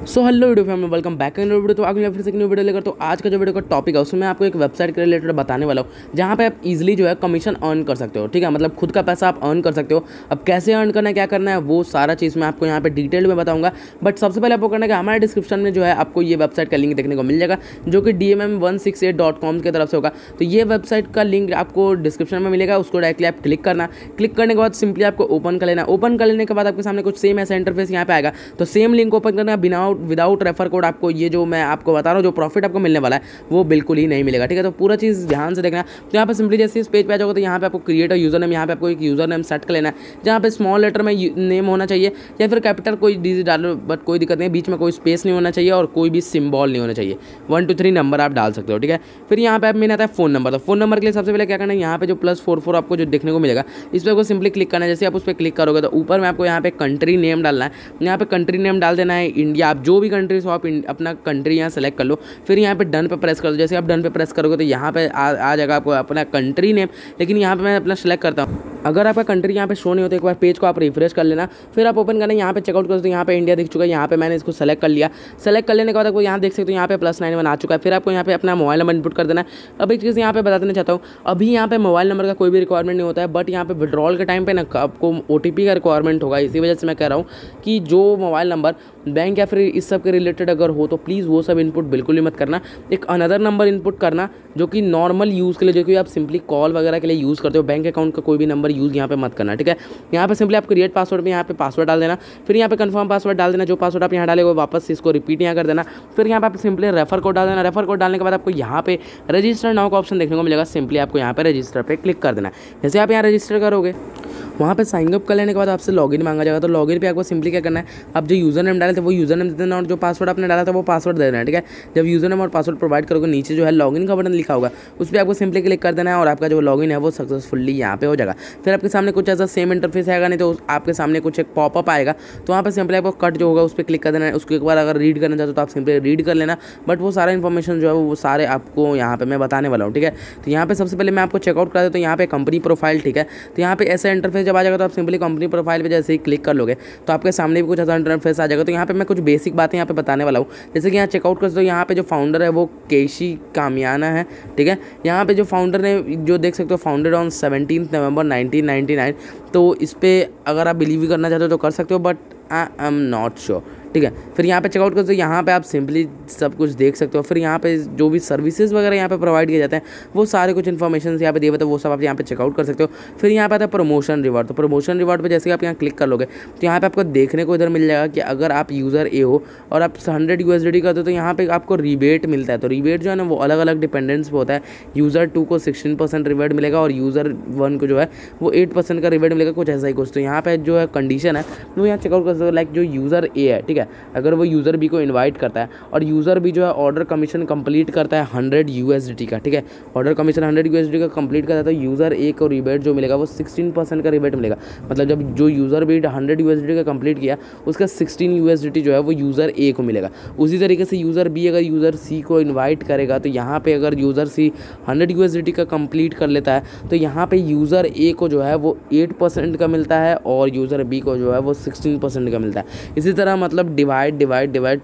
So hello video family, welcome back in video. तो आगे फिर से न्यू वीडियो लेकर। तो आज का जो वीडियो का टॉपिक है उसमें मैं आपको एक वेबसाइट के रिलेटेड बताने वाला हूँ जहाँ पे आप इजीली जो है कमीशन अर्न कर सकते हो। ठीक है, मतलब खुद का पैसा आप अर्न कर सकते हो। अब कैसे अर्न करना है, क्या करना है, वो सारा चीज़ मैं आपको यहाँ पे डिटेल में बताऊँगा। बट सबसे पहले आपको करना है कि हमारे डिस्क्रिप्शन में जो है आपको ये वेबसाइट का लिंक देखने को मिल जाएगा, जो कि DMM168.com की तरफ से होगा। तो ये वेबसाइट का लिंक आपको डिस्क्रिप्शन में मिलेगा, उसको डायरेक्टली आप क्लिक करना। क्लिक करने के बाद सिंपली आपको ओपन कर लेना। ओपन कर लेने के बाद आपके सामने कुछ सेम ऐसा इंटरफेस यहाँ पे आएगा। तो सेम लिंक ओपन करना, बिना विदाउट रेफर कोड आपको ये जो मैं आपको बता रहा हूँ जो प्रॉफिट आपको मिलने वाला है वो बिल्कुल ही नहीं मिलेगा। ठीक है, तो पूरा चीज़ ध्यान से देखना। तो यहाँ पे सिंपली जैसे इस पेज पे आ जाओगे तो यहाँ पे आपको क्रिएट यूजर नेम, यहाँ पे आपको एक यूजर नेम सेट कर लेना है, जहाँ पे स्मॉल लेटर में नेम होना चाहिए या फिर कैपिटल, कोई डिजिट डालो बट कोई दिक्कत नहीं, बीच में कोई स्पेस नहीं होना चाहिए और कोई भी सिंबल नहीं होना चाहिए। 1 2 3 नंबर आप डाल सकते हो। ठीक है, फिर यहाँ पे आप मेन आता है फोन नंबर। तो फोन नंबर के लिए सबसे पहले क्या करना है, यहाँ पे जो +44 आपको जो देखने को मिलेगा इस पर आपको सिंपली क्लिक करना है। जैसे आप उस पर क्लिक करोगे तो ऊपर में आपको यहाँ पे कंट्री नेम डालना है। यहाँ पे कंट्री नेम डाल देना है इंडिया। आप जो भी कंट्री हो आप अपना कंट्री यहाँ सेलेक्ट कर लो। फिर यहाँ पे डन पे प्रेस कर दो। जैसे आप डन पे प्रेस करोगे तो यहाँ पे आ जाएगा आपको अपना कंट्री नेम। लेकिन यहाँ पे मैं अपना सेलेक्ट करता हूँ। अगर आपका कंट्री यहाँ पे शो नहीं होता, एक बार पेज को आप रिफ्रेश कर लेना, फिर आप ओपन करना, यहाँ पे चेकआउट करो तो यहाँ पे इंडिया दिख चुका है। यहाँ पे मैंने इसको सेलेक्ट कर लिया। सेलेक्ट कर लेने के बाद आपको यहाँ देख सकते हो यहाँ पे +91 आ चुका है। फिर आपको यहाँ पे अपना मोबाइल नंबर इनपुट कर देना है। अब एक चीज़ यहाँ पे बता देना चाहता हूँ, अभी यहाँ पे मोबाइल नंबर का कोई भी रिक्वायरमेंट नहीं होता है, बट यहाँ पे विड्रॉल के टाइम पे ना आपको OTP का रिक्वायरमेंट होगा। इसी वजह से मैं कह रहा हूँ कि जो मोबाइल नंबर बैंक या फिर इस सब के रिलेटेड अगर हो तो प्लीज़ वो सब इनपुट बिल्कुल ही मत करना। एक अनदर नंबर इनपुट करना जो कि नॉर्मल यूज़ के लिए, जो कि आप सिंपली कॉल वगैरह के लिए यूज़ करते हो। बैंक अकाउंट का कोई भी नंबर यूज़ यहाँ पे मत करना। ठीक है, यहाँ पे सिंपली आप क्रिएट पासवर्ड में यहाँ पे पासवर्ड डाल देना। फिर यहाँ पे कंफर्म पासवर्ड डाल देना। जो पासवर्ड आप यहाँ डाले वो वापस इसको रिपीट यहाँ कर देना। फिर यहाँ पे आप सिंपली रेफर कोड डाल देना। रेफर कोड डालने के बाद आपको यहाँ पे रजिस्टर नाउ का ऑप्शन देखने को मिलेगा। सिंपली आपको यहाँ पे रजिस्टर पे क्लिक कर देना। जैसे आप यहाँ रजिस्टर करोगे वहाँ पे साइन अप कर लेने के बाद आपसे लॉगिन मांगा जाएगा। तो लॉगिन पे आपको सिंपली क्या करना है, आप जो यूज़र नेम डाले थे वो यूज़र नेम दे देना और जो पासवर्ड आपने डाला था वो पासवर्ड दे देना है। ठीक है, जब यूज़र नेम और पासवर्ड प्रोवाइड करोगे नीचे जो है लॉगिन का बटन लिखा होगा उस पर आपको सिंपली क्लिक कर देना है और आपका जो लॉगिन है वो सक्सेसफुली यहाँ पे हो जाएगा। फिर आपके सामने कुछ ऐसा सेम इंटरफेस आएगा, नहीं तो आपके सामने कुछ एक पॉपअप आएगा। तो वहाँ पर सिंपली आपको कट जो होगा उस पर क्लिक कर देना है। उसको एक बार अगर रीड करना चाहते हो तो आप सिंपली रीड कर लेना, बट वो सारा इन्फॉर्मेशन जो है वो सारे आपको यहाँ पे मैं बताने वाला हूँ। ठीक है, तो यहाँ पे सबसे पहले मैं आपको चेकआउट करा देता हूँ। यहाँ पे कंपनी प्रोफाइल, ठीक है, तो यहाँ पे ऐसा इंटरफेस जब आ जाएगा तो आप सिंपली कंपनी प्रोफाइल पे जैसे ही क्लिक कर लोगे तो आपके सामने भी कुछ ऐसा इंटरफेस आ जाएगा। तो यहाँ पे मैं कुछ बेसिक बातें यहाँ पे बताने वाला हूँ। जैसे कि यहाँ चेकआउट कर सकते हो, यहाँ पे जो फाउंडर है वो केशी कामियाना है। ठीक है, यहाँ पे जो फाउंडर ने जो देख सकते हो फाउंडेड ऑन 17 नवंबर 1999। तो इस पर अगर आप बिलीव करना चाहते हो तो कर सकते हो, but I am not sure. ठीक है, फिर यहाँ पे चेकआउट करते हो, यहाँ पे आप सिंपली सब कुछ देख सकते हो। फिर यहाँ पे जो भी सर्विसेज वगैरह यहाँ पे प्रोवाइड किए जाते हैं वो सारे कुछ इन्फॉर्मेशन यहाँ पे दिए हुए, वो सब आप यहाँ पे चेकआउट कर सकते हो। फिर यहाँ पे आता है प्रमोशन रिवार्ड। तो प्रमोशन रिवार्ड पे जैसे आप यहाँ क्लिक कर लोगे तो यहाँ पे आपको देखने को इधर मिल जाएगा कि अगर आप यूज़र ए हो और आप 100 USDT करते हो तो यहाँ पे आपको रिबेट मिलता है। तो रिबेट जो है ना वो अलग अलग डिपेंडेंस पे होता है। यूज़र 2 को 16% रिबेट मिलेगा और यूज़र 1 को जो है वो 8% का रिबेट मिलेगा, कुछ ऐसा ही कुछ। तो यहाँ पे जो है कंडीशन है वो यहाँ चेकआउट कर सकते हो। लाइक जो यूज़र ए है, ठीक है, अगर वो यूज़र बी को इनवाइट करता है और यूज़र बी जो है ऑर्डर कमीशन कंप्लीट करता है 100 USDT का, ठीक है, ऑर्डर कमीशन 100 USDT का कंप्लीट करता है तो यूज़र ए को रिबेट जो मिलेगा वो 16% का रिबेट मिलेगा। मतलब जब जो यूज़र बी 100 USDT का कंप्लीट किया उसका 16 USDT जो है वो यूज़र ए को मिलेगा। उसी तरीके से यूज़र बी अगर यूज़र सी को इन्वाइट करेगा तो यहाँ पे अगर यूज़र सी 100 USDT का कंप्लीट कर लेता है तो यहाँ पे यूज़र ए को जो है वो 8% का मिलता है और यूज़र बी को जो है वो 16% का मिलता है। इसी तरह मतलब डिवाइड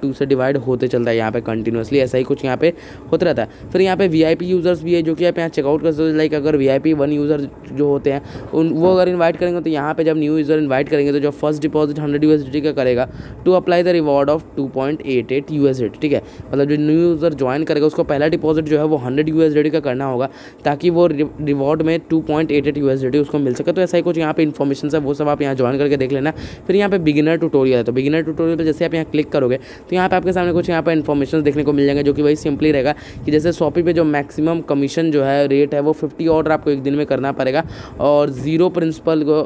2 से डिवाइड होते चलता है यहाँ पे कंटिन्यूसली, ऐसा ही कुछ यहाँ पे होता रहता है। फिर यहाँ पे VIP यूज़र्स भी है जो कि आप यहाँ चेकआउट कर सकते हो। लाइक अगर VIP 1 यूज़र जो होते हैं वो अगर इन्वाइट करेंगे तो यहाँ पे जब न्यू यूज़र इन्वाइट करेंगे तो जो फर्स्ट डिपॉजिट 100 USDT का करेगा to apply the reward of 2.88 USDT। ठीक है, मतलब जो न्यू यूज़र ज्वाइन करेगा उसको पहला डिपॉजिट जो है वो 100 USDT का करना होगा ताकि वो रिवॉर्ड में 2.88 USDT उसको मिल सके। तो ऐसा ही कुछ यहाँ पे इन्फॉर्मेशन है, वो सब आप यहाँ ज्वाइन करके देख लेना। फिर यहाँ पे बिगिनर ट्यूटोरियल है, तो बिगिनर ट्यूटोरियल पर जैसे आप यहाँ क्लिक करोगे तो यहाँ पे आपके सामने कुछ यहाँ पे इन्फॉर्मेशन देखने को मिल जाएंगे जो कि वही सिंपली रहेगा कि जैसे शॉपी पे जो मैक्सिमम कमीशन जो है रेट है वो 50 ऑर्डर आपको एक दिन में करना पड़ेगा और 0 प्रिंसिपल को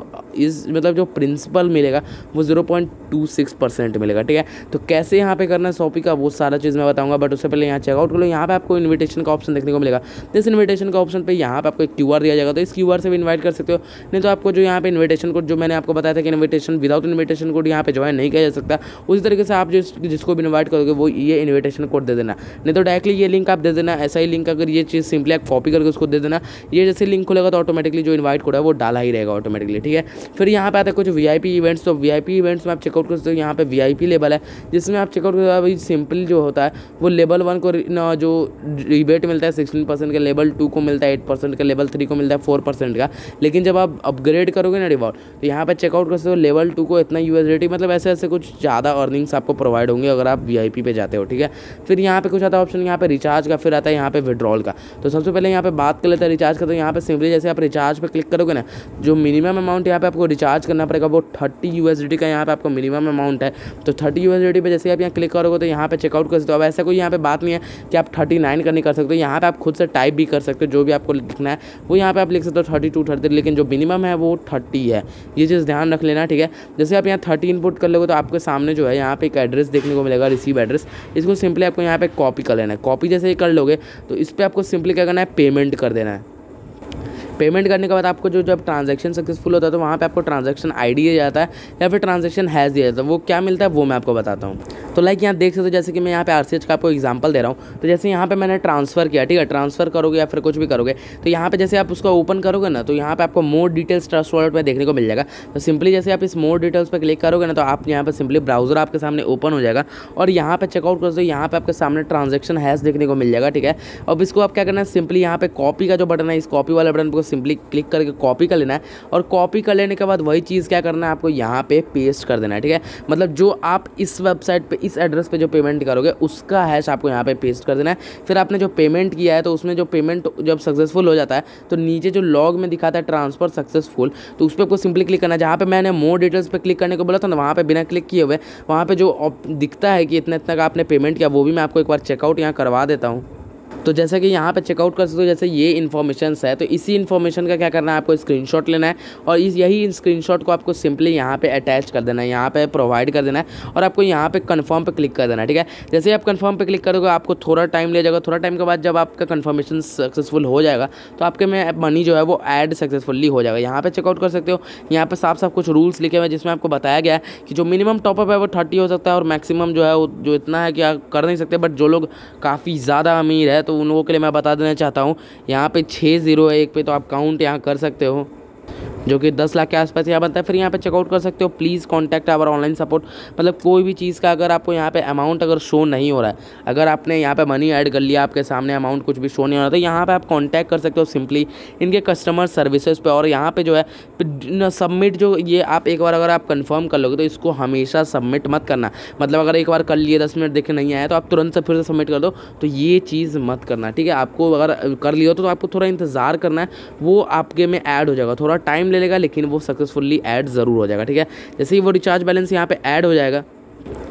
मतलब जो प्रिंसिपल मिलेगा वो 0.26% मिलेगा। ठीक है, तो कैसे यहाँ पे करना है शॉपी का वो सारा चीज़ मैं बताऊँगा, बट उससे पहले यहाँ चेकआउट कर लो। यहाँ पे आपको इन्विटेशन का ऑप्शन देखने को मिलेगा। इस इन्विटेशन का ऑप्शन पे यहाँ पे आपको एक QR दिया जाएगा, तो इस QR से भी इन्वाइट कर सकते हो। नहीं तो आपको जो यहाँ पे इन्विटेशन कोड जो मैंने आपको बताया था कि इन्विटेशन विदाउट इन्विटेशन कोड यहाँ पे ज्वाइन नहीं किया जा सकता, उसी तरीके से आप जिसको भी इन्वाइट करोगे वो ये इन्विटेशन कोड दे देना। नहीं तो डायरेक्टली ये लिंक आप दे देना। ऐसा ही लिंक अगर ये चीज़ सिंपली आप कॉपी करके उसको दे देना, ये जैसे लिंक खुलेगा तो ऑटोमेटिकली जो इन्वाइट कोड है वो डाला ही रहेगा ऑटोमेटिकली। ठीक है, फिर यहाँ पे आता है कुछ वीआईपी इवेंट्स। तो वीआईपी इवेंट्स में आप चेकआउट कर सकते हो। यहाँ पे वीआईपी लेवल है जिसमें आप चेकआउट कर भाई सिंपल जो होता है वो लेवल 1 को जो रिबेट मिलता है 16% का, लेवल 2 को मिलता है 8% का, लेवल 3 को मिलता है 4% का। लेकिन जब आप अपग्रेड करोगे ना रिवॉर्ड तो यहाँ पे चेकआउट कर सकते हो लेवल 2 को इतना यूएसडीटी, मतलब ऐसे ऐसे कुछ ज़्यादा अर्निंग्स आपको प्रोवाइड होंगे अगर आप वीआईपी पे जाते हो। ठीक है, फिर यहाँ पे कुछ आता है ऑप्शन यहाँ पे रिचार्ज का, फिर आता है यहाँ पे विड्रॉल का। तो सबसे पहले यहाँ पे बात कर लेते हैं रिचार्ज का। तो यहाँ पे सिंपली जैसे आप रिचार्ज पे क्लिक करोगे ना, जो मिनिमम अमाउंट यहाँ पे आपको रिचार्ज करना पड़ेगा वो 30 यूएसडीटी का यहाँ पे आपको मिनिमम अमाउंट है। तो 30 यूएसडीटी पे जैसे आप यहाँ क्लिक करोगे तो यहाँ पे चेकआउट कर सकते हो। अब ऐसा कोई यहाँ पे बात नहीं है कि आप 39 का नहीं कर सकते, यहाँ पे आप खुद से टाइप भी कर सकते हो, जो भी आपको लिखना है वो यहाँ पे आप लिख सकते हो 32 30, लेकिन जो मिनिमम है वो 30 है। ये चीज़ ध्यान रख लेना। ठीक है, जैसे आप यहाँ 30 इनपुट कर लोगे तो आपके सामने जो है यहाँ पे एक एड्रेस देखने को मिलेगा, रिसीव एड्रेस। इसको सिंपली आपको यहाँ पे कॉपी कर लेना है। कॉपी जैसे ही कर लोगे तो इस पर आपको सिंपली क्या करना है, पेमेंट कर देना है। पेमेंट करने के बाद आपको जो जब ट्रांजैक्शन सक्सेसफुल होता है तो वहाँ पे आपको ट्रांजैक्शन आईडी दिया जाता है या फिर ट्रांजैक्शन हैश दिया जाता है। वो क्या मिलता है वो मैं आपको बताता हूँ। तो लाइक यहाँ देख सकते हो, जैसे कि मैं यहाँ पे आरसीएच का आपको एग्जांपल दे रहा हूँ। तो जैसे यहाँ पे मैंने ट्रांसफ़र किया, ठीक है, ट्रांसफ़र करोगे या फिर कुछ भी करोगे तो यहाँ पे जैसे आप उसको ओपन करोगे ना तो यहाँ पे आपको मोर डिटेल्स ट्रस्ट वॉलेट में देखने को मिल जाएगा। तो सिंपली जैसे आप इस मोर डिटेल्स पर क्लिक करोगे ना तो आप यहाँ पे सिंपली ब्राउजर आपके सामने ओपन हो जाएगा और यहाँ पे चेकआउट कर दो। यहाँ पे आपके सामने ट्रांजैक्शन हैश देखने को मिल जाएगा। ठीक है, अब इसको आप क्या करना है, सिंपली यहाँ पे कॉपी का जो बटन है, इस कॉपी वाले बटन को सिंपली क्लिक करके कॉपी कर लेना है और कॉपी कर लेने के बाद वही चीज़ क्या करना है, आपको यहाँ पे पेस्ट कर देना है। ठीक है, मतलब जो आप इस वेबसाइट पे इस एड्रेस पे जो पेमेंट करोगे उसका हैश आपको यहाँ पे पेस्ट कर देना है। फिर आपने जो पेमेंट किया है तो उसमें जो पेमेंट जब सक्सेसफुल हो जाता है तो नीचे जो लॉग में दिखाता है ट्रांसफर सक्सेसफुल, तो उस पर आपको सिंपली क्लिक करना है। जहाँ पे मैंने मोर डिटेल्स पे क्लिक करने को बोला था ना, वहाँ पे बिना क्लिक किए हुए वहाँ पे जो दिखता है कि इतना इतना का आपने पेमेंट किया, वो भी मैं आपको एक बार चेकआउट यहाँ करवा देता हूँ। तो जैसे कि यहाँ पे चेकआउट कर सकते हो, जैसे ये इन्फॉर्मेशंस है तो इसी इन्फॉर्मेशन का क्या करना है, आपको स्क्रीनशॉट लेना है और यही स्क्रीनशॉट को आपको सिंपली यहाँ पे अटैच कर देना है, यहाँ पे प्रोवाइड कर देना है और आपको यहाँ पे कंफर्म पे क्लिक कर देना है। ठीक है, जैसे आप कंफर्म पे क्लिक करोगे आपको थोड़ा टाइम ले जाएगा। थोड़ा टाइम के बाद जब आपका कंफर्मेशन सक्सेसफुल हो जाएगा तो आपके में मनी जो है वो ऐड सक्सेसफुली हो जाएगा। यहाँ पे चेकआउट कर सकते हो, यहाँ पे साफ साफ कुछ रूल्स लिखे हुए हैं जिसमें आपको बताया गया है कि जो मिनिमम टॉपअप है वो 30 हो सकता है और मैक्सिमम जो है वो जो इतना है कि आप कर नहीं सकते। बट जो लोग काफ़ी ज़्यादा अमीर है तो उन लोगों के लिए मैं बता देना चाहता हूँ, यहाँ पे 601 पे तो आप काउंट यहाँ कर सकते हो, जो कि 10 लाख के आसपास यहाँ बनता है। फिर यहाँ पे चेकआउट कर सकते हो, please contact our online support. मतलब कोई भी चीज़ का अगर आपको यहाँ पे अमाउंट अगर शो नहीं हो रहा है, अगर आपने यहाँ पे मनी ऐड कर लिया, आपके सामने अमाउंट कुछ भी शो नहीं हो रहा, तो यहाँ पे आप कॉन्टैक्ट कर सकते हो सिंपली इनके कस्टमर सर्विसेज पे। और यहाँ पे जो है सबमिट, जो ये आप एक बार अगर आप कंफर्म कर लोगे तो इसको हमेशा सबमिट मत करना। मतलब अगर एक बार कर लिए 10 मिनट देखे नहीं आया तो आप तुरंत से फिर से सबमिट कर दो, तो ये चीज़ मत करना। ठीक है, आपको अगर कर लिया तो आपको थोड़ा इंतज़ार करना है, वो आपके में ऐड हो जाएगा, थोड़ा टाइम ले लेगा लेकिन वो सक्सेसफुली ऐड ज़रूर हो जाएगा। ठीक है, जैसे ही वो रिचार्ज बैलेंस यहाँ पे ऐड हो जाएगा,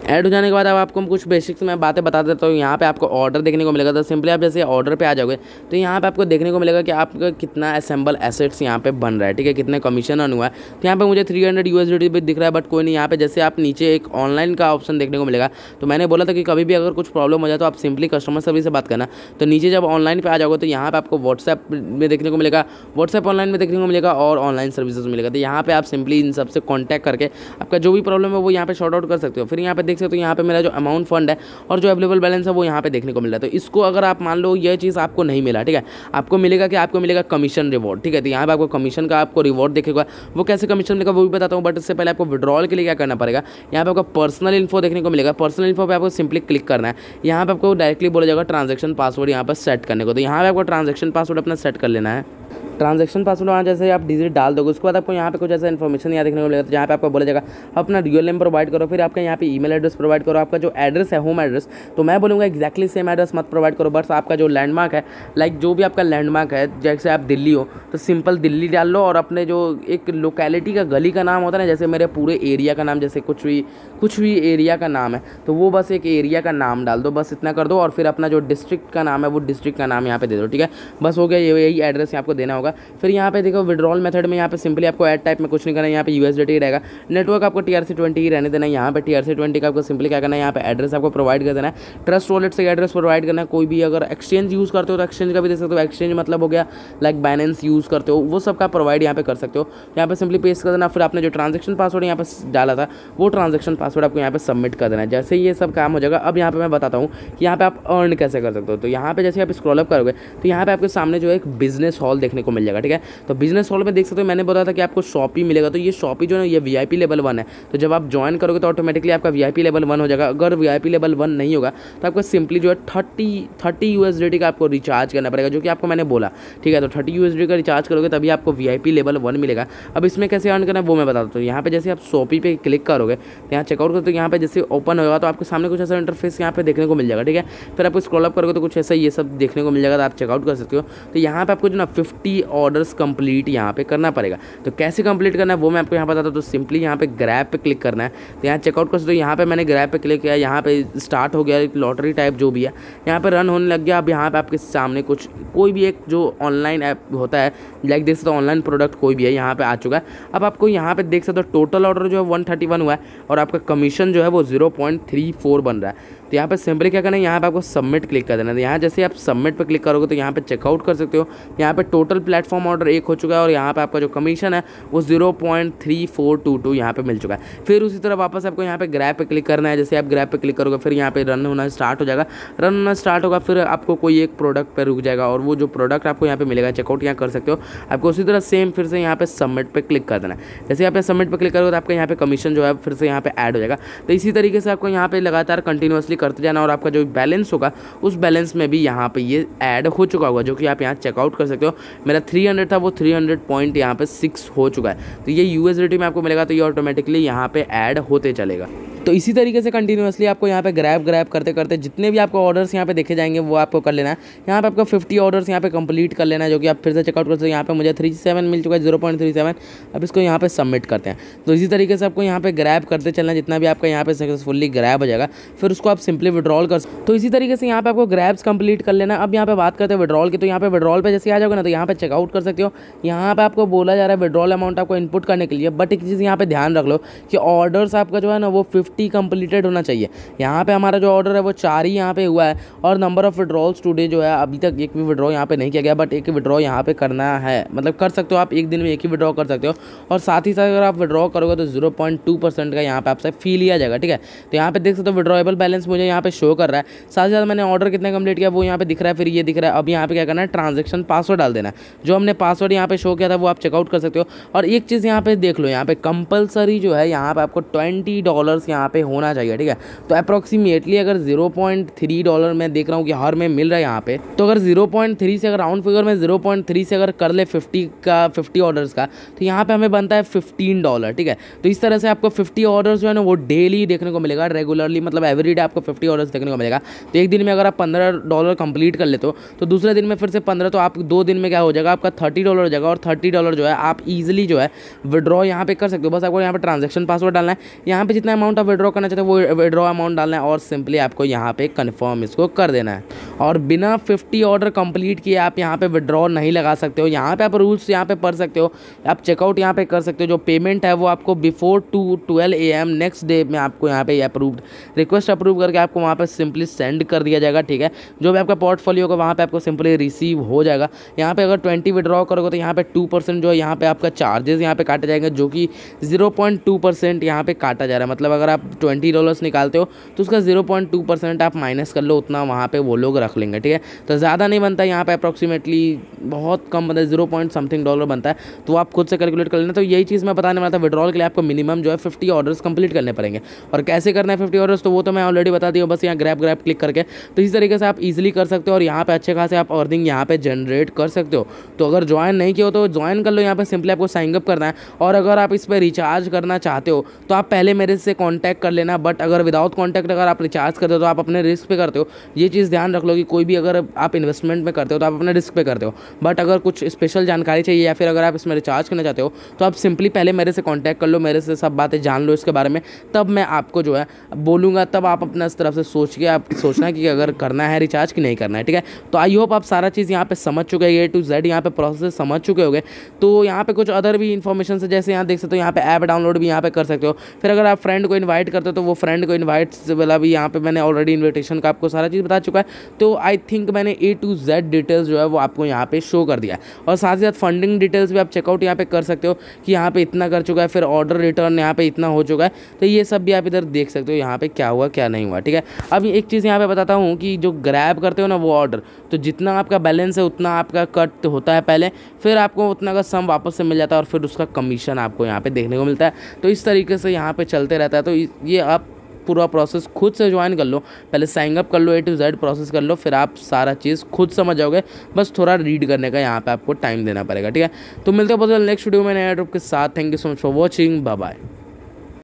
ऐड हो जाने के बाद अब आपको कुछ बेसिक्स मैं बातें बता देता हूँ। यहाँ पे आपको ऑर्डर देखने को मिलेगा। तो सिंपली आप जैसे ऑर्डर पे आ जाओगे तो यहाँ पे आपको देखने को मिलेगा कि आपका कितना असेंबल एसेट्स यहाँ पे बन रहा है। ठीक है, कितने कमीशन अर्न हुआ है। तो यहाँ पे मुझे 300 यूएसडीटी भी दिख रहा है, बट कोई नहीं। यहाँ पे जैसे आप नीचे एक ऑनलाइन का ऑप्शन देखने को मिलेगा। तो मैंने बोला था कि कभी भी अगर कुछ प्रॉब्लम हो जाए तो आप सिंपली कस्टमर सर्विस से बात करना। तो नीचे जब ऑनलाइन पे आ जाओगे तो यहाँ पे आपको व्हाट्सएप में देखने को मिलेगा, व्हाट्सएप ऑनलाइन में देखने को मिलेगा और ऑनलाइन सर्विसेज मिलेगा। तो यहाँ पे आप सिंपली इन सबसे कॉन्टैक्ट करके आपका जो भी प्रॉब्लम है वो यहाँ पे शॉर्ट आउट कर सकते हो। फिर यहाँ पे देख सकते हो, यहाँ पे मेरा जो अमाउंट फंड है और जो अवेलेबल बैलेंस है वो यहाँ पे देखने को मिल रहा है। तो इसको अगर आप मान लो ये चीज़ आपको नहीं मिला, ठीक है, आपको मिलेगा कि आपको मिलेगा कमीशन रिवॉर्ड। ठीक है, तो यहाँ पे आपको कमीशन का आपको रिवॉर्ड देखेगा। वो कैसे कमीशन मिलेगा वो भी बताता हूँ, बट इससे पहले आपको विड्रॉल के लिए क्या करना पड़ेगा, यहाँ पे आपको पर्सनल इन्फो देखने को मिलेगा। पर्सनल इन्फो पे आपको सिंपली क्लिक करना है। यहाँ पे आपको डायरेक्टली बोला जाएगा ट्रांजेक्शन पासवर्ड यहाँ पर सेट करने को। तो यहाँ पे आपको ट्रांजेक्शन पासवर्ड अपना सेट कर लेना है। ट्रांजैक्शन पासवर्ड वहाँ जैसे आप डिजिट डाल दोगे उसके बाद आपको यहाँ पे कुछ ऐसा इन्फॉर्मेशन यहाँ देखने को मिलेगा। तो यहाँ पे आपको बोला जाएगा अपना रियल नेम प्रोवाइड करो, फिर आपका यहाँ पे ईमेल एड्रेस प्रोवाइड करो, आपका जो एड्रेस है होम एड्रेस। तो मैं बोलूँगा एक्जैक्टली सेम एड्रेस मत प्रोवाइड करो, बस आपका जो लैंडमार्क है, लाइक जो भी आपका लैंडमार्क है, जैसे आप दिल्ली हो तो सिंपल दिल्ली डाल लो और अपने जो एक लोकेलिटी का गली का नाम होता है ना, जैसे मेरे पूरे एरिया का नाम, जैसे कुछ भी एरिया का नाम है तो वो बस एक एरिया का नाम डाल दो, बस इतना कर दो। और फिर अपना जो डिस्ट्रिक्ट का नाम है वो डिस्ट्रिक्ट का नाम यहाँ पे दे दो। ठीक है, बस हो गया, यही एड्रेस आपको देना होगा। फिर यहाँ पे देखो विड्रॉल मेथड में यहाँ पे सिंपली आपको ऐड टाइप में कुछ नहीं करना है, यहाँ पे यूएसडीटी रहेगा। नेटवर्क आपको TRC20 ही रहने देना है। यहाँ पे TRC20 का आपको सिंपली क्या करना है, यहाँ पे एड्रेस आपको प्रोवाइड कर देना है। ट्रस्ट वॉलेट से एड्रेस प्रोवाइड करना है। कोई भी अगर एक्सचेंज यूज़ करते हो तो एक्सचेंज का भी दे सकते हो। एक्सचेंज मतलब हो गया लाइक बाइनेंस यूज़ करते हो, वो सब का प्रोवाइड यहाँ पे कर सकते हो। यहाँ पे सिंपली पेस्ट कर देना। फिर आपने जो ट्रांजेक्शन पासवर्ड यहाँ पे डाला था वो ट्रांजेक्शन पासवर्ड आपको यहाँ पे सबमिट कर देना है। जैसे ये सब काम हो जाएगा, अब यहाँ पे मैं बताता हूँ कि यहाँ पे आप अर्न कैसे कर सकते हो। तो यहाँ पे जैसे आप स्क्रॉल अप करोगे तो यहाँ पे आपके सामने जो है एक बिजनेस हॉल देखने को मिल जाएगा, ठीक है। तो बिजनेस हॉल में देख सकते हो मैंने बताया था कि आपको शॉपी मिलेगा, तो ये शॉपी जो है ये VIP लेवल 1 है। तो जब आप ज्वाइन करोगे तो ऑटोमेटिकली आपका VIP लेवल 1 हो जाएगा। अगर VIP लेवल 1 नहीं होगा तो आपको सिंपली जो है 30 USDT का आपको रिचार्ज करना पड़ेगा, जो कि आपको मैंने बोला, ठीक है। तो 30 USDT का रिचार्ज करोगे तभी आपको VIP लेवल 1 मिलेगा। अब इसमें कैसे अर्न करना है वो मैं बता देता हूँ। यहाँ पे जैसे आप शॉपी पे क्लिक करोगे तो यहाँ चेकआउट करो, तो यहाँ पे जैसे ओपन होगा तो आपके सामने कुछ ऐसा इंटरफेस यहाँ पे देखने को मिल जाएगा, ठीक है। फिर आपको स्क्रॉल अप करोगे तो कुछ ऐसा ये सब देखने को मिल जाएगा, तो आप चेकआउट कर सकते हो। तो यहाँ पे आपको जो ना 50 ऑर्डर्स कंप्लीट यहाँ पे करना पड़ेगा। तो कैसे कंप्लीट करना है वो मैं आपको यहाँ बताता हूँ। तो सिंपली यहाँ पे ग्रैब पे क्लिक करना है, तो यहाँ चेकआउट कर सकते हो। यहाँ पे मैंने ग्रैब पे क्लिक किया, यहाँ पे स्टार्ट हो गया, एक लॉटरी टाइप जो भी है यहाँ पे रन होने लग गया। अब यहाँ पे आपके सामने कुछ कोई भी एक जो ऑनलाइन ऐप होता है, लाइक देख सकते हो ऑनलाइन प्रोडक्ट कोई भी है यहाँ पे आ चुका है। अब आपको यहाँ पे देख सकते हो टोटल ऑर्डर जो है 131 हुआ है और आपका कमीशन जो है वो 0.34 बन रहा है। तो यहाँ पे सिंपली क्या करना है, यहाँ पे आपको सबमिट क्लिक कर देना है। तो यहाँ जैसे आप सबमिट पे क्लिक करोगे तो यहाँ पे चेकआउट कर सकते हो। यहाँ पे टोटल प्लेटफॉर्म ऑर्डर 1 हो चुका है और यहाँ पे आपका जो कमीशन है वो 0.3422 यहाँ पे मिल चुका है। फिर उसी तरह वापस आपको यहाँ पे ग्रैब पे क्लिक करना है। जैसे आप ग्रैब पे क्लिक करोगे फिर यहाँ पे रन होना स्टार्ट हो जाएगा। रन होना स्टार्ट होगा फिर आपको कोई एक प्रोडक्ट पर रुक जाएगा और वो जो प्रोडक्ट आपको यहाँ पे मिलेगा चेकआउट यहाँ कर सकते हो। आपको उसी तरह सेम फिर से यहाँ पे सबमिट पे क्लिक कर देना है। जैसे आप सबमिट पे क्लिक करोगे तो आपका यहाँ पे कमीशन जो है फिर से यहाँ पे ऐड हो जाएगा। तो इसी तरीके से आपको यहाँ पे लगातार कंटिन्यूअसली करते जाना और आपका जो बैलेंस होगा उस बैलेंस में भी यहाँ पे ये ऐड हो चुका होगा, जो कि आप यहाँ चेकआउट कर सकते हो। मेरा 300 था वो 300 पॉइंट यहाँ पे 6 हो चुका है। तो ये USDT में आपको मिलेगा, तो ये ऑटोमेटिकली यहाँ पे ऐड होते चलेगा। तो इसी तरीके से कंटिन्यूअसली आपको यहाँ पे ग्रैब करते करते जितने भी आपको ऑर्डर्स यहाँ पे देखे जाएंगे वो आपको कर लेना है। यहाँ पे आपको 50 ऑर्डर्स यहाँ पे कंप्लीट कर लेना है, जो कि आप फिर से चेकआउट कर सकते हो। यहाँ पे मुझे 37 मिल चुका है, 0.37। अब इसको यहाँ पे सबमिट करते हैं। तो इसी तरीके से आपको यहाँ पे ग्रैब करते चलना, जितना भी आपका यहाँ पे सक्सेसफुली ग्रैब हो जाएगा फिर उसको आप सिंपली विड्रॉल कर। तो इसी तरीके से यहाँ पे आपको ग्रैब्स कंप्लीट कर लेना। अब यहाँ पे बात करते हैं विड्रॉल की। तो यहाँ पे विड्रॉल पे जैसे आ जाओगे ना तो यहाँ पे चेकआउट कर सकते हो। यहाँ पे आपको बोला जा रहा है विड्रॉल अमाउंट आपको इनपुट करने के लिए, बट एक चीज़ यहाँ पे ध्यान रख लो कि ऑर्डर्स आपका जो है ना वो 50 कंप्लीटेड होना चाहिए। यहाँ पे हमारा जो ऑर्डर है वो 4 ही यहाँ पे हुआ है और नंबर ऑफ विड्रॉल्स टुडे जो है अभी तक एक भी विड्रॉ यहाँ पे नहीं किया गया, बट एक विड्रॉ यहाँ पे करना है, मतलब कर सकते हो आप एक दिन में एक ही विड्रॉ कर सकते हो। और साथ ही साथ अगर आप विड्रॉ करोगे तो 0.2% का यहाँ पे आपसे फी लिया जाएगा, ठीक है। तो यहाँ पे देख सकते हो विड्रॉएबल बैलेंस मुझे यहाँ पे शो कर रहा है। साथ ही साथ मैंने ऑर्डर कितने कंप्लीट किया वो यहाँ पे दिख रहा है, फिर ये दिख रहा है। अब यहाँ पे क्या करना है, ट्रांजेक्शन पासवर्ड डाल देना है। जो हमने पासवर्ड यहाँ पे शो किया था वो आप चेकआउट कर सकते हो। और एक चीज़ यहाँ पे देख लो, यहाँ पे कंपलसरी जो है यहाँ पे आपको $20 यहाँ पे होना चाहिए, ठीक है। तो अप्रॉक्सीमेटली अगर $0.3 मैं देख रहा हूँ कि हर में मिल रहा है यहाँ पे, तो अगर 0.3 से अगर राउंड फिगर में 0.3 से अगर कर ले 50 ऑर्डर्स का, तो यहाँ पे हमें बनता है $15, ठीक है। तो इस तरह से आपको 50 ऑर्डर्स जो है ना वो डेली देखने को मिलेगा, रेगुलरली, मतलब एवरीडे आपको 50 ऑर्डर्स देखने को मिलेगा। तो एक दिन में अगर आप $15 कंप्लीट कर लेते हो तो दूसरे दिन में फिर से 15, तो आप 2 दिन में क्या हो जाएगा, आपका $30 हो जाएगा। और $30 जो है आप ईजिली जो है विड्रॉ यहाँ पे कर सकते हो। बस आपको यहाँ पे ट्रांजेक्शन पासवर्ड डालना है, यहाँ पे जितना अमाउंट आप विड्रॉ करना चाहते हो वो विड्रॉ अमाउंट डालना है और सिंपली आपको यहाँ पे कन्फर्म इसको कर देना है। और बिना 50 ऑर्डर कंप्लीट किए आप यहाँ पे विड्रॉ नहीं लगा सकते हो। यहाँ पे आप रूल्स यहाँ पे पढ़ सकते हो, आप चेकआउट यहाँ पे कर सकते हो। जो पेमेंट है वो आपको बिफोर 12 AM नेक्स्ट डे में आपको यहाँ पे अप्रूव्ड रिक्वेस्ट अप्रूव करके आपको वहाँ पे सिंपली सेंड कर दिया जाएगा, ठीक है। जो भी आपका पोर्टफोलियो होगा वहाँ पे आपको सिंपली रिसीव हो जाएगा। यहाँ पे अगर 20 विड्रॉ करोगे तो यहाँ पे 2% जो है यहाँ पे आपका चार्जेस यहाँ पे काटे जाएंगे, जो कि 0.2% यहाँ पे काटा जा रहा है। मतलब अगर आप $20 निकालते हो तो उसका 0.2% आप माइनस कर लो, उतना वहाँ पे वो लोग रख लेंगे, ठीक है। तो ज़्यादा नहीं बनता यहाँ पे, अप्रॉक्सीमेटली बहुत कम बनता है, 0.something बनता है। तो आप खुद से कैलकुलेट कर लेना। तो यही चीज़ मैं बताने वाला था, विड्रॉल के लिए आपको मिनिमम जो है 50 ऑर्डर्स कंप्लीट करने पड़ेंगे। और कैसे करना है 50 ऑर्डर्स तो वो तो मैं ऑलरेडी बता दिया, बस यहाँ ग्रैब क्लिक करके। तो इस तरीके से आप इजीली कर सकते हो और यहाँ पे अच्छे खासे आप अर्निंग यहाँ पे जनरेट कर सकते हो। तो अगर ज्वाइन नहीं किया हो तो ज्वाइन कर लो। यहाँ पे सिंपली आपको साइन अप करना है और अगर आप इस पर रिचार्ज करना चाहते हो तो आप पहले मेरे से कॉन्टैक्ट कर लेना। बट अगर विदाउट कॉन्टैक्ट अगर आप रिचार्ज करते हो तो आप अपने रिस्क पे करते हो। ये चीज़ ध्यान रख लो कि कोई भी अगर आप इन्वेस्टमेंट में करते हो तो आप अपने रिस्क पे करते हो। बट अगर कुछ स्पेशल जानकारी चाहिए या फिर अगर आप इसमें रिचार्ज करना चाहते हो तो आप सिंपली पहले मेरे से कॉन्टैक्ट कर लो, मेरे से सब बातें जान लो इसके बारे में, तब मैं आपको जो है बोलूँगा। तब आप अपना इस तरफ से सोच के आप सोचना कि अगर करना है रिचार्ज कि नहीं करना है, ठीक है। तो आई होप आप सारा चीज़ यहाँ पे समझ चुके हैं, A to Z यहाँ पे प्रोसेस समझ चुके होंगे। तो यहाँ पे कुछ अदर भी इन्फॉर्मेशन है, जैसे यहाँ देख सकते हो यहाँ पे ऐप डाउनलोड भी यहाँ पे कर सकते हो। फिर अगर आप फ्रेंड को इन्वाइट इन्वाइट करते हो तो वो फ्रेंड को इन्वाइट वाला भी यहाँ पे मैंने ऑलरेडी इन्विटेशन का आपको सारा चीज़ बता चुका है। तो आई थिंक मैंने A to Z डिटेल्स जो है वो आपको यहाँ पे शो कर दिया है। और साथ ही साथ फंडिंग डिटेल्स भी आप चेकआउट यहाँ पे कर सकते हो कि यहाँ पे इतना कर चुका है, फिर ऑर्डर रिटर्न यहाँ पे इतना हो चुका है। तो ये सब भी आप इधर देख सकते हो यहाँ पे क्या हुआ क्या नहीं हुआ, ठीक है। अब एक चीज़ यहाँ पे बताता हूँ कि जो ग्रैब करते हो ना वो ऑर्डर, तो जितना आपका बैलेंस है उतना आपका कट होता है पहले, फिर आपको उतना का सम वापस से मिल जाता है और फिर उसका कमीशन आपको यहाँ पे देखने को मिलता है। तो इस तरीके से यहाँ पे चलते रहता है। तो ये आप पूरा प्रोसेस खुद से ज्वाइन कर लो, पहले साइन अप कर लो, A to Z प्रोसेस कर लो, फिर आप सारा चीज़ खुद समझ जाओगे। बस थोड़ा रीड करने का यहाँ पे आपको टाइम देना पड़ेगा, ठीक है। तो मिलते हैं बहुत नेक्स्ट वीडियो में नए टॉपिक के साथ। Thank you so much for watching, bye bye.